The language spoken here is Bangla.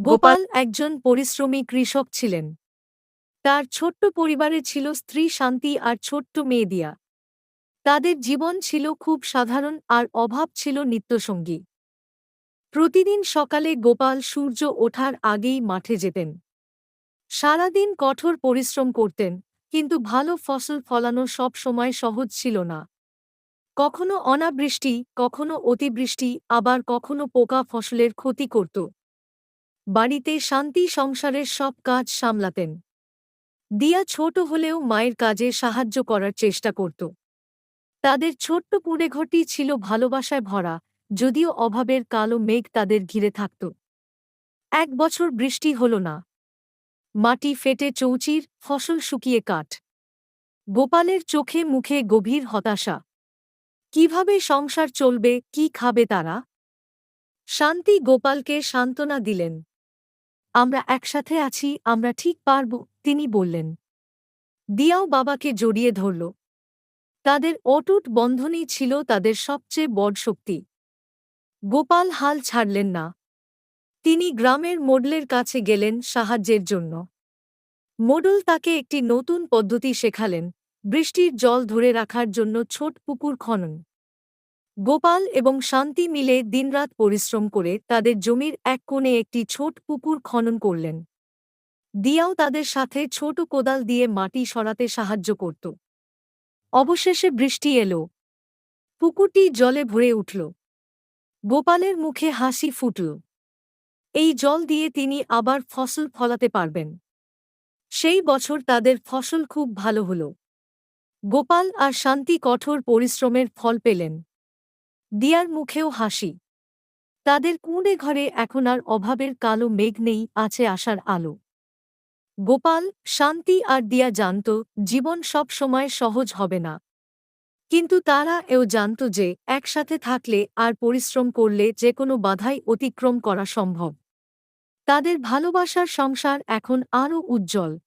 গোপাল একজন পরিশ্রমী কৃষক ছিলেন। তার ছোট্ট পরিবারে ছিল স্ত্রী শান্তি আর ছোট্ট মেয়ে দিয়া। তাদের জীবন ছিল খুব সাধারণ আর অভাব ছিল নিত্যসঙ্গী। প্রতিদিন সকালে গোপাল সূর্য ওঠার আগেই মাঠে যেতেন। সারাদিন কঠোর পরিশ্রম করতেন, কিন্তু ভালো ফসল ফলানো সব সময় সহজ ছিল না। কখনো অনাবৃষ্টি, কখনো অতিবৃষ্টি, আবার কখনো পোকা ফসলের ক্ষতি করত। বাড়িতে শান্তি সংসারের সব কাজ সামলাতেন। দিয়া ছোট হলেও মায়ের কাজে সাহায্য করার চেষ্টা করত। তাদের ছোট্ট কুঁড়েঘরটি ছিল ভালোবাসায় ভরা, যদিও অভাবের কালো মেঘ তাদের ঘিরে থাকত। এক বছর বৃষ্টি হল না। মাটি ফেটে চৌচির, ফসল শুকিয়ে কাঠ। গোপালের চোখে মুখে গভীর হতাশা। কিভাবে সংসার চলবে, কি খাবে তারা? শান্তি গোপালকে সান্ত্বনা দিলেন। আমরা একসাথে আছি, আমরা ঠিক পারব, তিনি বললেন। দিয়াও বাবাকে জড়িয়ে ধরল। তাদের অটুট বন্ধনই ছিল তাদের সবচেয়ে বড় শক্তি। গোপাল হাল ছাড়লেন না। তিনি গ্রামের মোডলের কাছে গেলেন সাহায্যের জন্য। মোডল তাকে একটি নতুন পদ্ধতি শেখালেন, বৃষ্টির জল ধরে রাখার জন্য ছোট পুকুর খনন। গোপাল এবং শান্তি মিলে দিনরাত পরিশ্রম করে তাদের জমির এক কোণে একটি ছোট পুকুর খনন করলেন। দিয়াও তাদের সাথে ছোট কোদাল দিয়ে মাটি সরাতে সাহায্য করত। অবশেষে বৃষ্টি এলো। পুকুরটি জলে ভরে উঠল। গোপালের মুখে হাসি ফুটল। এই জল দিয়ে তিনি আবার ফসল ফলাতে পারবেন। সেই বছর তাদের ফসল খুব ভালো হল। গোপাল আর শান্তি কঠোর পরিশ্রমের ফল পেলেন। দিয়ার মুখেও হাসি। তাদের কুঁড়ে ঘরে এখন আর অভাবের কালো মেঘ নেই, আছে আশার আলো। গোপাল, শান্তি আর দিয়া জানত জীবন সব সময় সহজ হবে না। কিন্তু তারা এও জানত যে একসাথে থাকলে আর পরিশ্রম করলে যে কোনো বাধাই অতিক্রম করা সম্ভব। তাদের ভালোবাসার সংসার এখন আরও উজ্জ্বল।